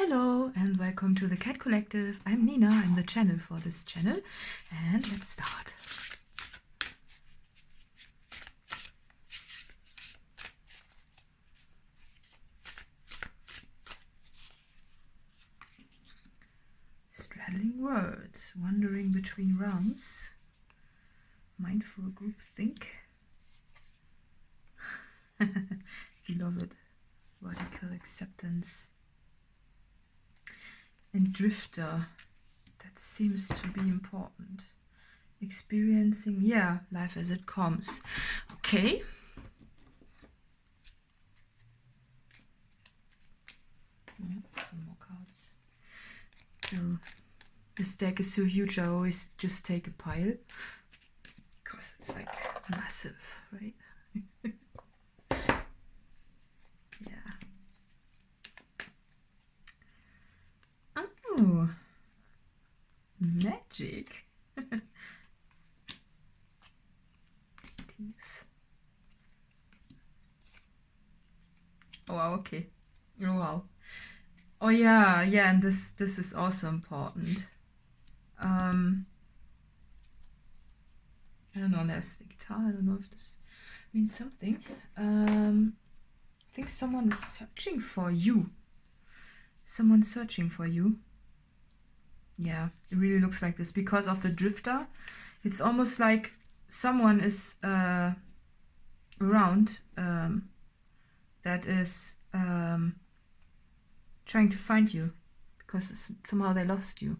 Hello and welcome to the Cat Collective. I'm Nina, I'm the channel for this channel, and let's start. Straddling words, wandering between realms, mindful group think, beloved, radical acceptance, and drifter. That seems to be important. Experiencing, yeah, life as it comes. Okay. Some more cards. So this deck is so huge, I always just take a pile because it's like massive, right? Yeah. Oh, magic. Teeth. Oh wow, okay. Oh wow. Oh yeah, and this is also important. I don't know, there's the guitar, I don't know if this means something. I think someone is searching for you. Someone's searching for you. Yeah, it really looks like this because of the drifter. It's almost like someone is around that is trying to find you because somehow they lost you.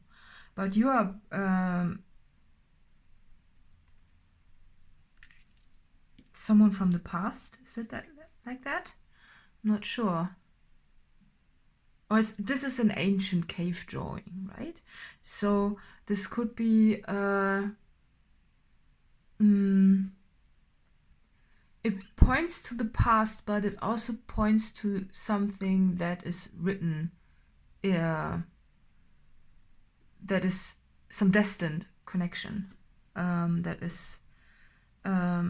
But you are someone from the past. Is it that like that? I'm not sure. Or this is an ancient cave drawing, right? So this could be it points to the past, but it also points to something that is written, that is some destined connection, that is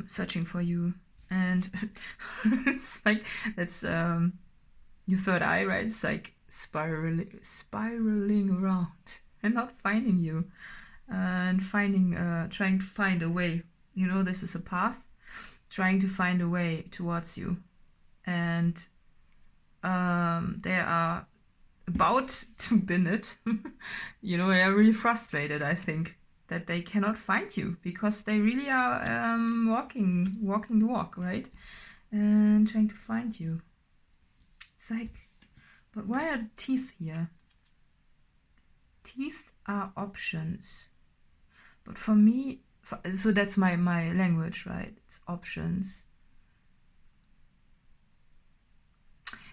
searching for you. And it's like, that's your third eye, right? It's like spiraling around and not finding you, and finding, trying to find a way. You know, this is a path, trying to find a way towards you, and they are about to bin it. You know, they are really frustrated, I think, that they cannot find you because they really are walking the walk, right? And trying to find you. It's like, but why are the teeth here? Teeth are options. But for me, so that's my language, right? It's options.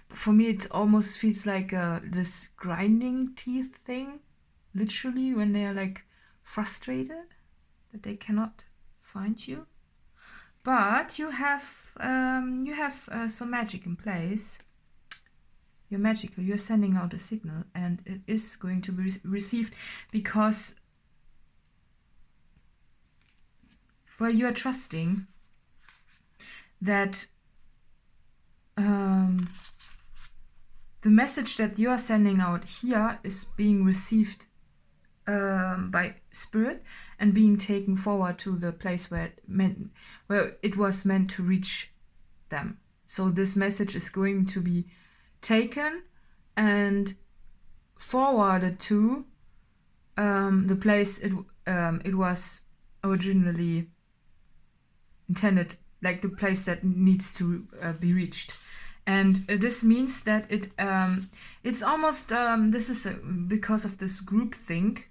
But for me, it almost feels like this grinding teeth thing, literally, when they are like frustrated that they cannot find you. But you have some magic in place. You're magical. You're sending out a signal, and it is going to be received because, well, you are trusting that the message that you are sending out here is being received by spirit and being taken forward to the place where it was meant to reach them. So this message is going to be taken and forwarded to the place it was originally intended, like the place that needs to be reached. And this means that it's almost, this is because of this group think,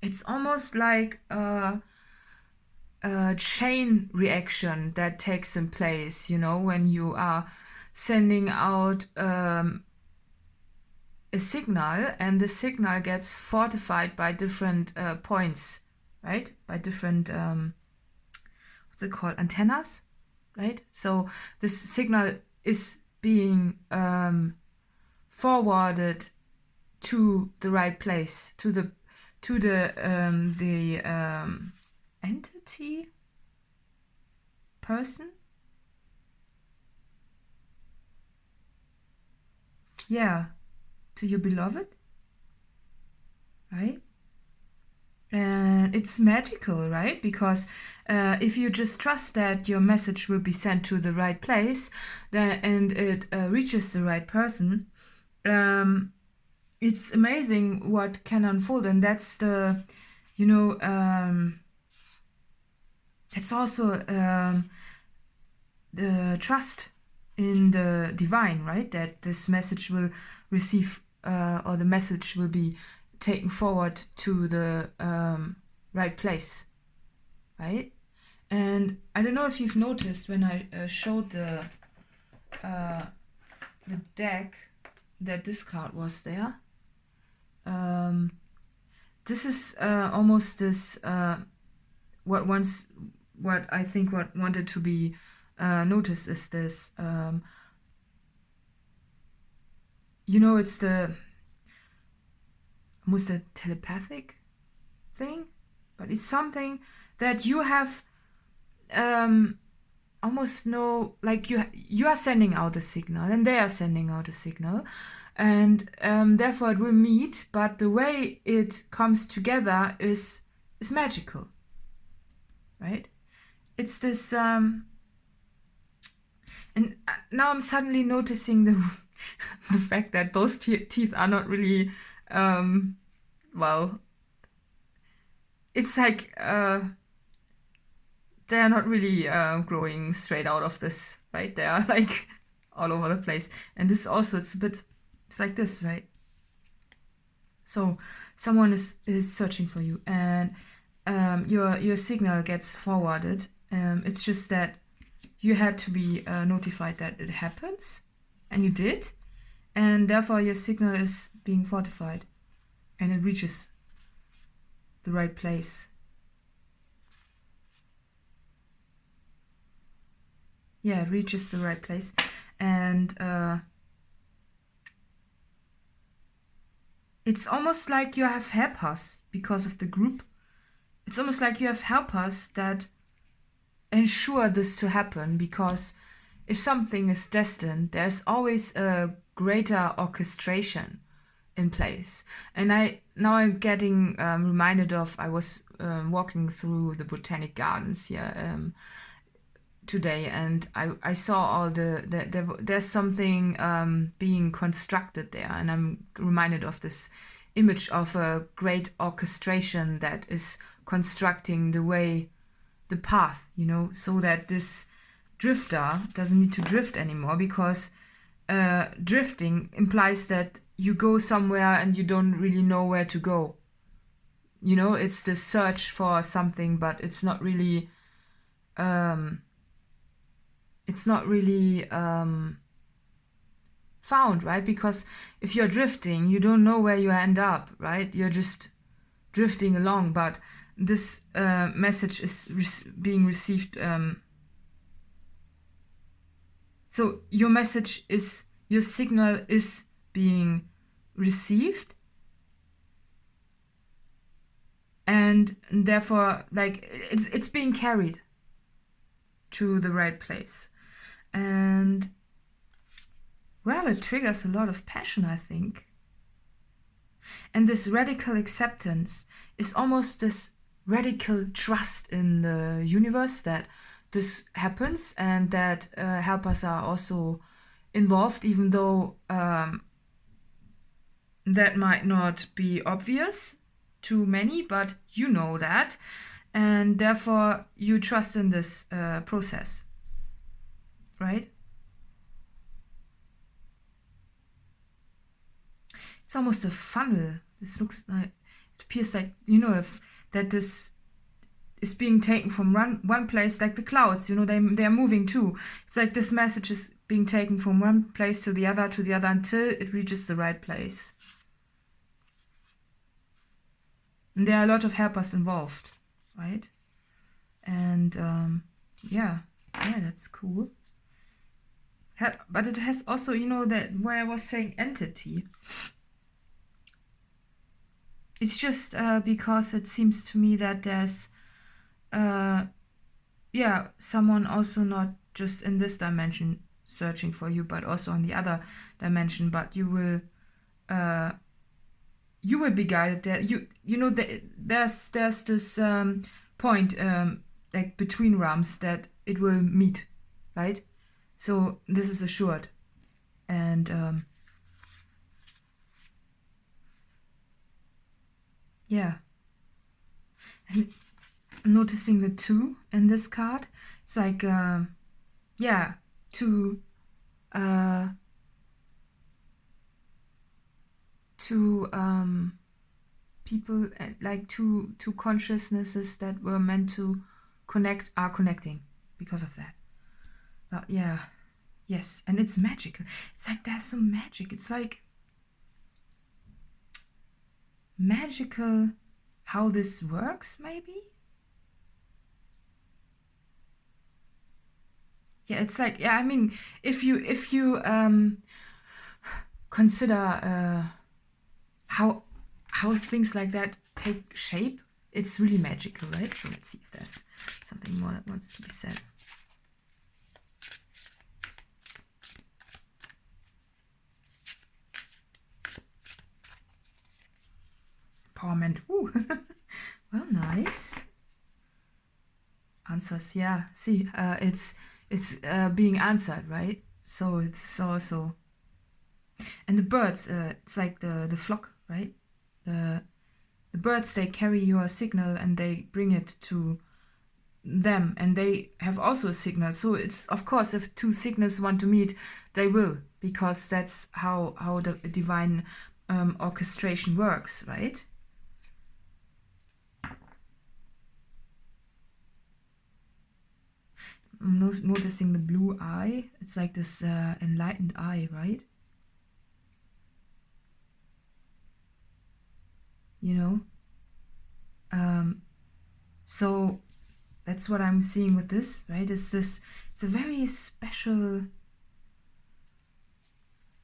it's almost like a chain reaction that takes in place, you know, when you are sending out a signal, and the signal gets fortified by different points, right? By different, what's it called? Antennas, right? So this signal is being forwarded to the right place, to the entity, person. Yeah, to your beloved, right? And it's magical, right? Because if you just trust that your message will be sent to the right place, and it reaches the right person, it's amazing what can unfold. And that's the, that's also the trust in the divine, right? That this message will receive, or the message will be taken forward to the right place, right? And I don't know if you've noticed when I showed the deck that this card was there. This is almost this what I think what wanted to be noticed is this. It's the almost a telepathic thing, but it's something that you have almost no, like you are sending out a signal and they are sending out a signal, and therefore it will meet, but the way it comes together is magical, right? It's this and now I'm suddenly noticing the fact that those teeth are not really well, it's like they're not really growing straight out of this, right? They are like all over the place. And this also, it's like this, right? So someone is searching for you, and your signal gets forwarded. It's just that you had to be notified that it happens, and you did, and therefore your signal is being fortified, and it reaches the right place. Yeah, it reaches the right place, and it's almost like you have helpers because of the group. It's almost like you have helpers that ensure this to happen, because if something is destined, there's always a greater orchestration in place. And I'm getting reminded of, I was walking through the botanic gardens here today, and I saw all there's something being constructed there, and I'm reminded of this image of a great orchestration that is constructing the path, so that this drifter doesn't need to drift anymore, because drifting implies that you go somewhere and you don't really know where to go. It's the search for something, but it's not really found, right? Because if you're drifting, you don't know where you end up, right? You're just drifting along, but this message is being received. So your signal is being received, and therefore, like, it's being carried to the right place. And well, it triggers a lot of passion, I think. And this radical acceptance is almost this radical trust in the universe that this happens, and that helpers are also involved, even though that might not be obvious to many, but you know that, and therefore you trust in this process, right? It's almost a funnel. This looks like, it appears like, if that this is being taken from one place, like the clouds, they're moving too. It's like this message is being taken from one place to the other until it reaches the right place. And there are a lot of helpers involved, right? And yeah, that's cool. But it has also, that where I was saying entity. It's just because it seems to me that there's someone also not just in this dimension searching for you, but also on the other dimension. But you will you will be guided there. You know that there's this point like between realms that it will meet, right? So this is assured, and yeah. And I'm noticing the 2 in this card. It's like yeah, 2 people, like two consciousnesses that were meant to connect are connecting because of that. But yeah, yes, and it's magical. It's like there's some magic. It's like magical how this works, maybe. Yeah, it's like, yeah, I mean, if you consider how things like that take shape, it's really magical, right? So let's see if there's something more that wants to be said. Empowerment. Ooh. Well, nice. Answers, yeah. See, it's being answered, right? So it's also, and the birds, it's like the flock, right? The birds, they carry your signal and they bring it to them, and they have also a signal. So it's, of course, if 2 signals want to meet, they will, because that's how the divine orchestration works, right? I'm noticing the blue eye. It's like this enlightened eye, right? You know? So that's what I'm seeing with this, right? It's a very special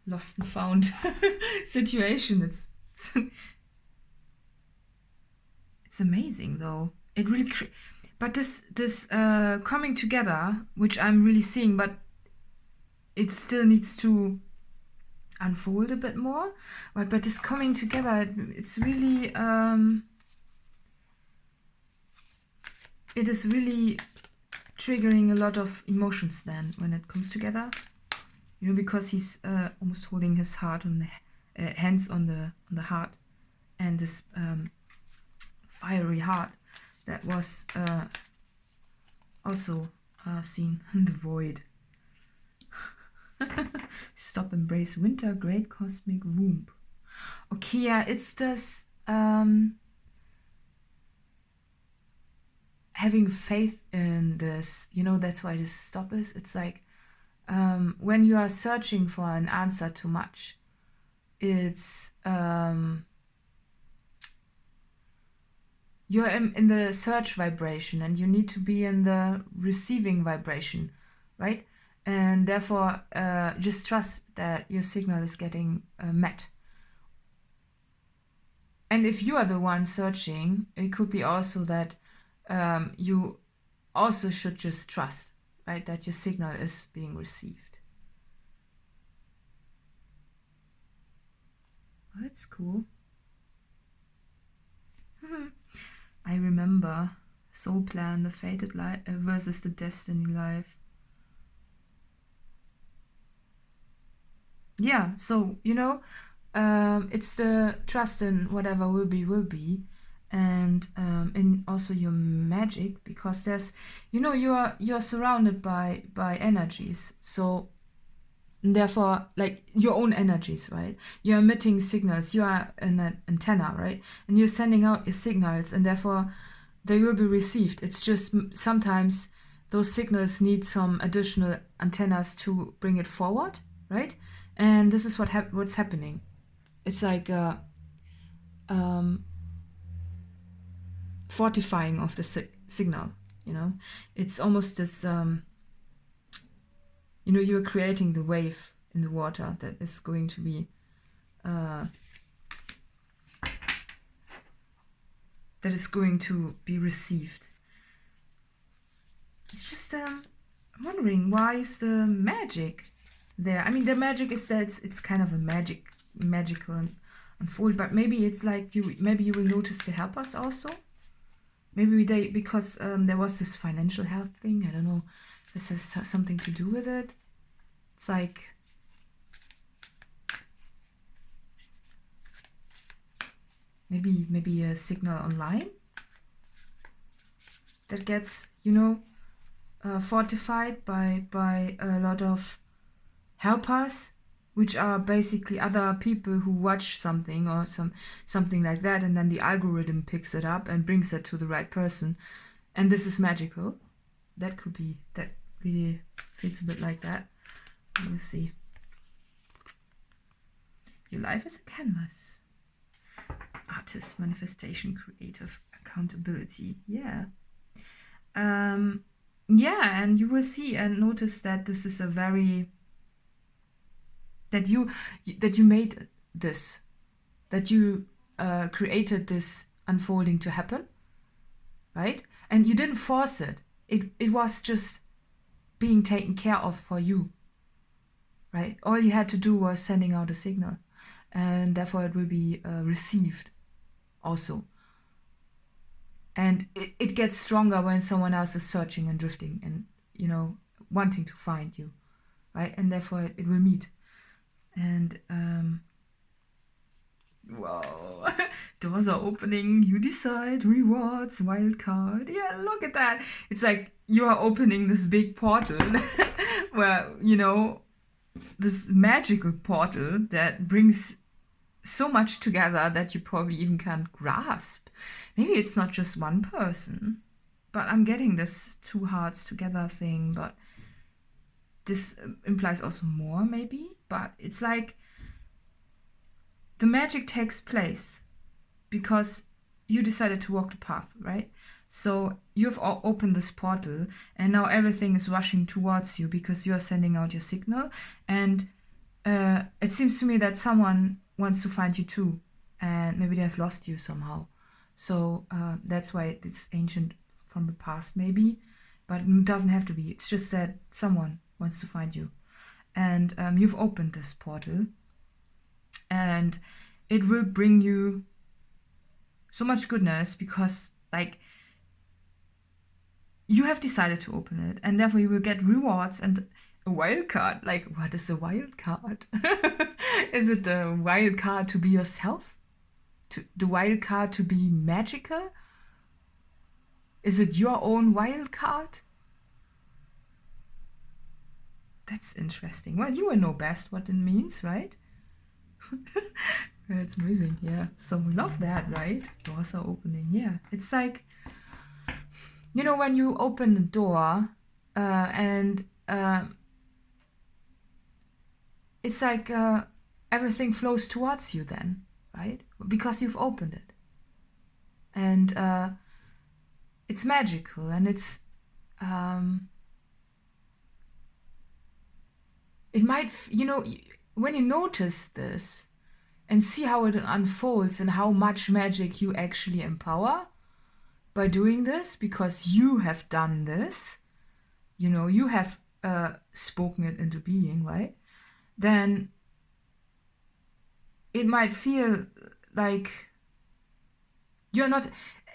lost and found situation. It's amazing, though. It really, but this coming together, which I'm really seeing, but it still needs to unfold a bit more. Right? But this coming together, it's really it is really triggering a lot of emotions then when it comes together. You know, because he's almost holding his heart on the hands on the heart, and this fiery heart that was also seen in the void. Stop, embrace winter, great cosmic womb. Okay, yeah, it's this having faith in this, you know, that's why this stop is. It's like when you are searching for an answer too much, it's you're in the search vibration, and you need to be in the receiving vibration, right? And therefore just trust that your signal is getting met. And if you are the one searching, it could be also that you also should just trust, right, that your signal is being received. Oh, that's cool. I remember Soul Plan, the fated life versus the destiny life. Yeah, so, you know, it's the trust in whatever will be, and in also your magic, because there's, you know, you're surrounded by energies, so therefore, like your own energies, right? You're emitting signals, you are an antenna, right? And you're sending out your signals, and therefore they will be received. It's just sometimes those signals need some additional antennas to bring it forward, right? And this is what's happening. It's like fortifying of the signal, you know? It's almost this, you know, you're creating the wave in the water that is going to be received. It's just I'm wondering, why is the magic there? I mean, the magic is that it's kind of a magic magical and unfold. But maybe it's like maybe you will notice the helpers also. Maybe because there was this financial health thing. I don't know. This has something to do with it. It's like maybe a signal online that gets, you know, fortified by a lot of helpers, which are basically other people who watch something or something like that, and then the algorithm picks it up and brings it to the right person, and this is magical. That could be, that really feels a bit like that. Let me see. Your life is a canvas. Artist, manifestation, creative, accountability. Yeah. Yeah, and you will see and notice that this is a very, that you made this, that you created this unfolding to happen, right? And you didn't force it. It was just being taken care of for you, right? All you had to do was sending out a signal, and therefore it will be received also. And it gets stronger when someone else is searching and drifting and, you know, wanting to find you, right? And therefore it will meet. And, wow, doors are opening, you decide, rewards, wild card. Yeah, look at that. It's like you are opening this big portal where, you know, this magical portal that brings so much together that you probably even can't grasp. Maybe it's not just one person, but I'm getting this two hearts together thing, but this implies also more maybe, but it's like the magic takes place because you decided to walk the path, right? So you've opened this portal and now everything is rushing towards you because you are sending out your signal, and it seems to me that someone wants to find you too, and maybe they have lost you somehow. So that's why it's ancient from the past maybe, but it doesn't have to be. It's just that someone wants to find you, and you've opened this portal, and it will bring you so much goodness because, like, you have decided to open it, and therefore you will get rewards and a wild card. Like, what is a wild card? Is it a wild card to be yourself? The wild card to be magical? Is it your own wild card? That's interesting. Well, you will know best what it means, right? It's amazing, yeah. So we love that, right? Doors are opening, yeah. It's like, you know, when you open a door and it's like everything flows towards you then, right? Because you've opened it. And it's magical, and it's it might, you know, when you notice this and see how it unfolds and how much magic you actually empower by doing this, because you have done this, you know, you have spoken it into being, right? Then it might feel like you're not,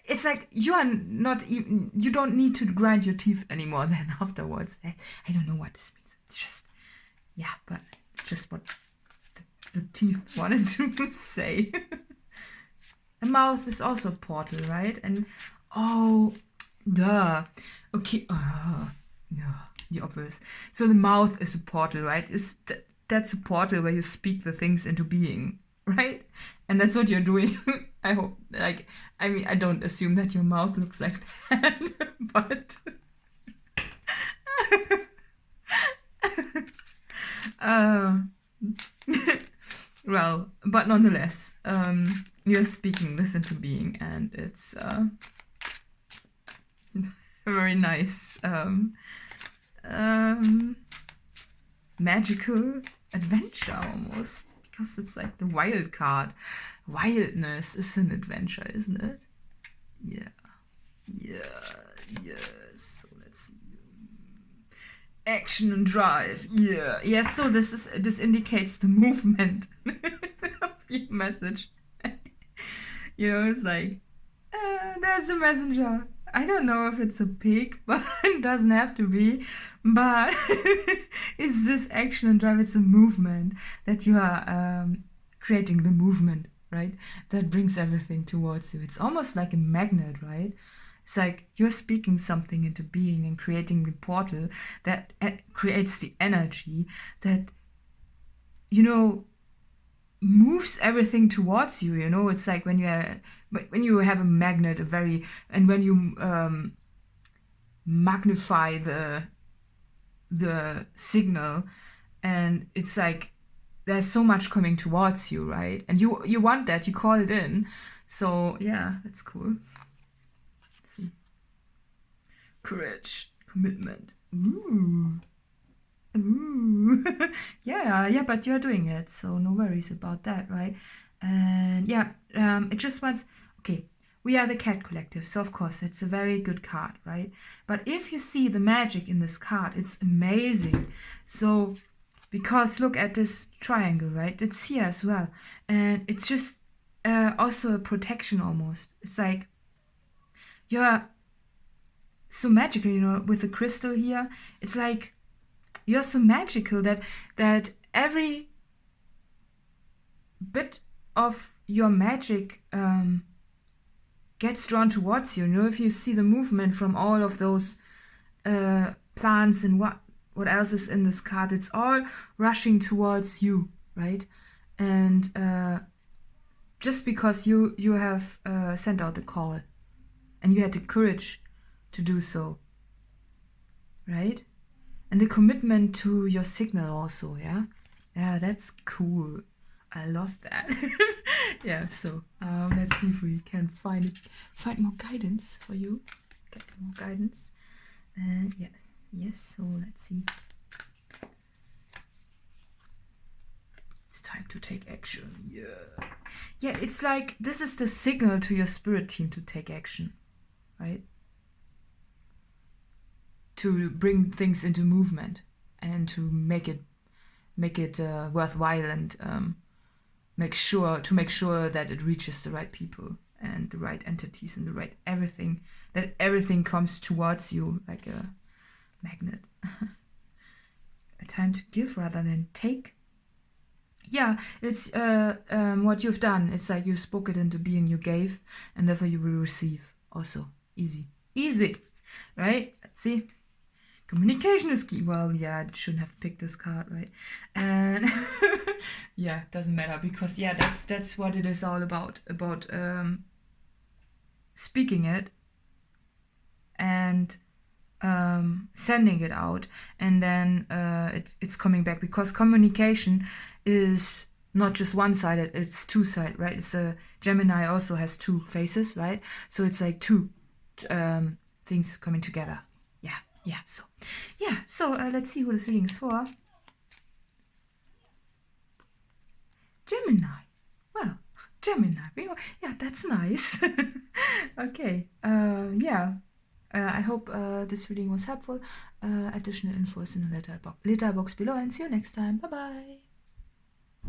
it's like you are not even, you don't need to grind your teeth anymore then afterwards. I don't know what this means. It's just, yeah, but it's just what the teeth wanted to say. The mouth is also a portal, right? And, oh, duh. Okay, no, the obvious. So the mouth is a portal, right? That's a portal where you speak the things into being, right? And that's what you're doing. I hope, like, I mean, I don't assume that your mouth looks like that, but well, but nonetheless, you're speaking this into being, and it's very nice, magical adventure almost, because it's like the wild card. Wildness is an adventure, isn't it? Yeah. Yes. So let's see. Action and drive. Yeah. So this indicates the movement. your message. You know, it's like, there's a messenger. I don't know if it's a pig, but it doesn't have to be. But it's this action and drive. It's a movement that you are creating the movement, right? That brings everything towards you. It's almost like a magnet, right? It's like you're speaking something into being and creating the portal that creates the energy that, you know, moves everything towards you. You know, it's like when you have a magnet, and when you magnify the signal, and it's like there's so much coming towards you, right? And you want that, you call it in. So yeah, that's cool. Let's see. Courage, commitment. Ooh. yeah, but you're doing it, so no worries about that, right? And yeah, it just wants, okay, we are the Cat Collective, so of course it's a very good card, right? But if you see the magic in this card, it's amazing. So, because look at this triangle, right? It's here as well, and it's just also a protection almost. It's like you're so magical, you know, with the crystal here. It's like you're so magical that every bit of your magic gets drawn towards you. You know, if you see the movement from all of those plants and what else is in this card, it's all rushing towards you, right? And just because you have sent out the call and you had the courage to do so, right? And the commitment to your signal also, yeah? Yeah, that's cool. I love that. Yeah, so let's see if we can find more guidance for you. Get more guidance. And yeah, yes, so let's see. It's time to take action. Yeah. Yeah, it's like this is the signal to your spirit team to take action, right? To bring things into movement and to make it worthwhile, and make sure that it reaches the right people and the right entities and the right everything, that everything comes towards you like a magnet. A time to give rather than take. Yeah, it's what you've done. It's like you spoke it into being, you gave, and therefore you will receive also. Easy, right? Let's see. Communication is key. Well, yeah, I shouldn't have picked this card, right? And yeah, doesn't matter, because yeah, that's what it is all about speaking it and sending it out, and then it's coming back, because communication is not just one-sided, it's two-sided, right? It's a Gemini also has two faces, right? So it's like two things coming together. So let's see who this reading is for. Gemini. Well, Gemini. Yeah, that's nice. Okay. I hope this reading was helpful. Additional info is in the letter box below, and see you next time. Bye bye.